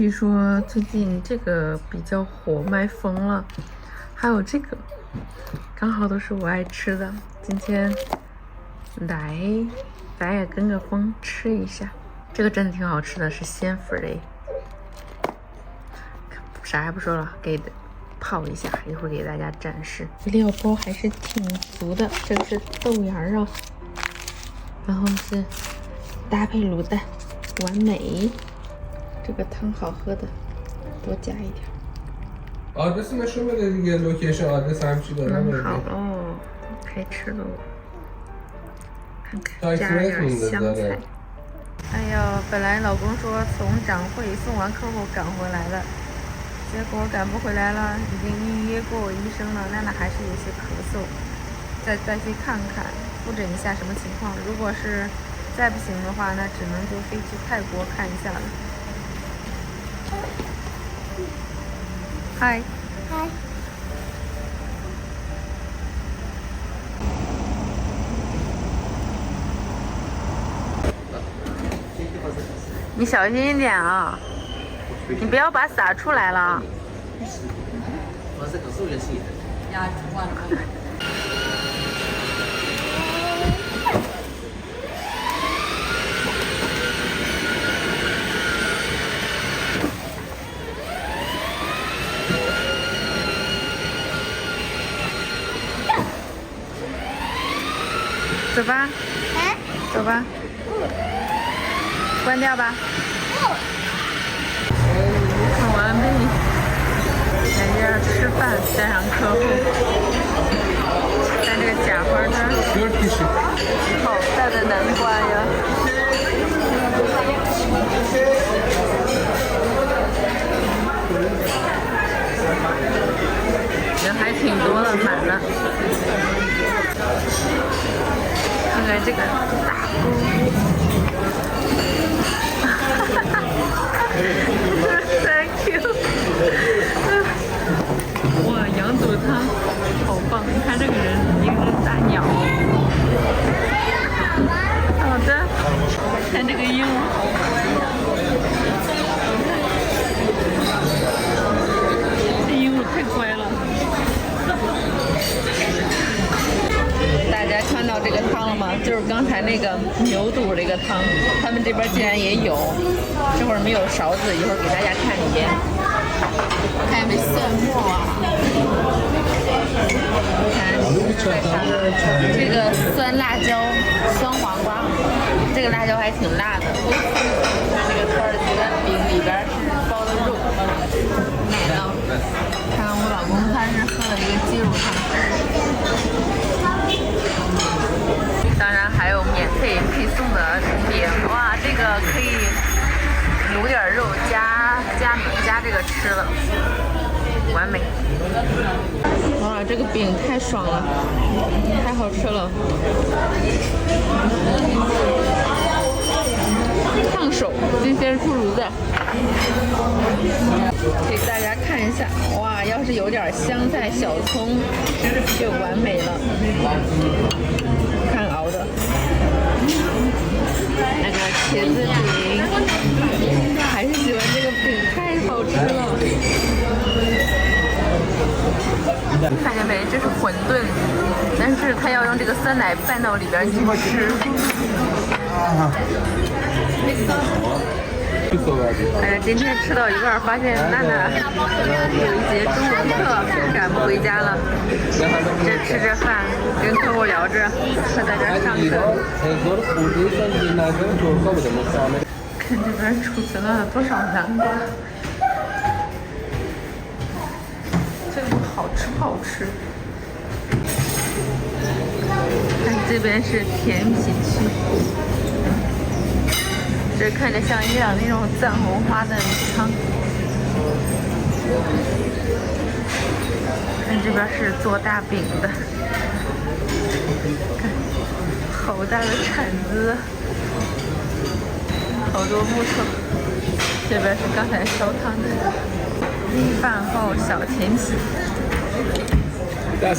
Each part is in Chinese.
据说最近这个比较火，卖疯了。还有这个，刚好都是我爱吃的。今天来，咱也跟个风吃一下。这个真的挺好吃的，是鲜粉的。啥也不说了，给泡一下，一会儿给大家展示。料包还是挺足的，这个是豆芽啊，然后是搭配卤蛋，完美。这个汤好喝的，多加一点。آدرس نشون بده دیگه لوکیشن آدرس همچی دارم 好喽，开吃喽。看看，加点香菜。哎呀，本来老公说从展会送完客户赶回来的，结果赶不回来了，已经预约过医生了，娜娜还是有些咳嗽，再去看看，复诊一下什么情况。如果是再不行的话，那只能就飞去泰国看一下了。嗨。嗨。你小心一点啊！你不要把洒出来了。走吧，走吧，关掉吧。很完美，在这儿吃饭，带上客户。但这个假花呢，好大的南瓜呀！人还挺多的，满了。看看这个大锅，Thank you。哇，羊肚汤好棒！你看这个人，一个大鸟。好的，看这个鹦鹉好乖呀。这鹦鹉太乖了。大家看到这个汤了吗？就是刚才那个牛肚这个汤，他们这边竟然也有。这会儿没有勺子，一会儿给大家看一遍。看有没有蒜末啊？看这个酸辣椒、酸黄瓜，这个辣椒还挺辣的。看这个土耳其的饼里边是包的肉，美了。看看我老公他是喝了一个鸡肉汤。当然还有免费配送的饼，哇，这个可以卤点肉加这个吃了，完美。哇，这个饼太爽了，太好吃了，烫手，新鲜出炉的。给大家看一下，哇，要是有点香菜、小葱，就完美了。看熬的那个茄子饼，还是喜欢这个饼，太好吃了。看见没？这是馄饨，但是他要用这个酸奶拌到里边去吃。哎呀，今天吃到一半，发现娜娜有一节中文课赶不回家了，这吃着饭跟客户聊着，和大家上课。看这边储存了多少南瓜，这个好吃不好吃？看这边是甜品区。这看着像一辆那种藏红花的米汤。看这边是做大饼的，看好大的铲子，好多木头。这边是刚才烧汤的饭后小甜品。开吃。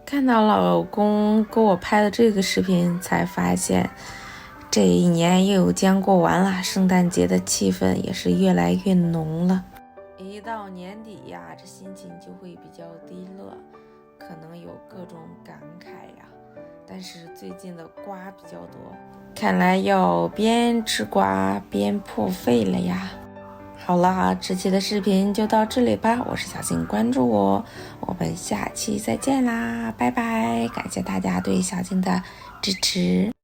看到老公给我拍的这个视频，才发现这一年又将过完了，圣诞节的气氛也是越来越浓了。一到年底呀，这心情就会比较低落，可能有各种感慨呀。但是最近的瓜比较多，看来要边吃瓜边破费了呀。好了，这期的视频就到这里吧，我是小静，关注我，我们下期再见啦，拜拜！感谢大家对小静的支持。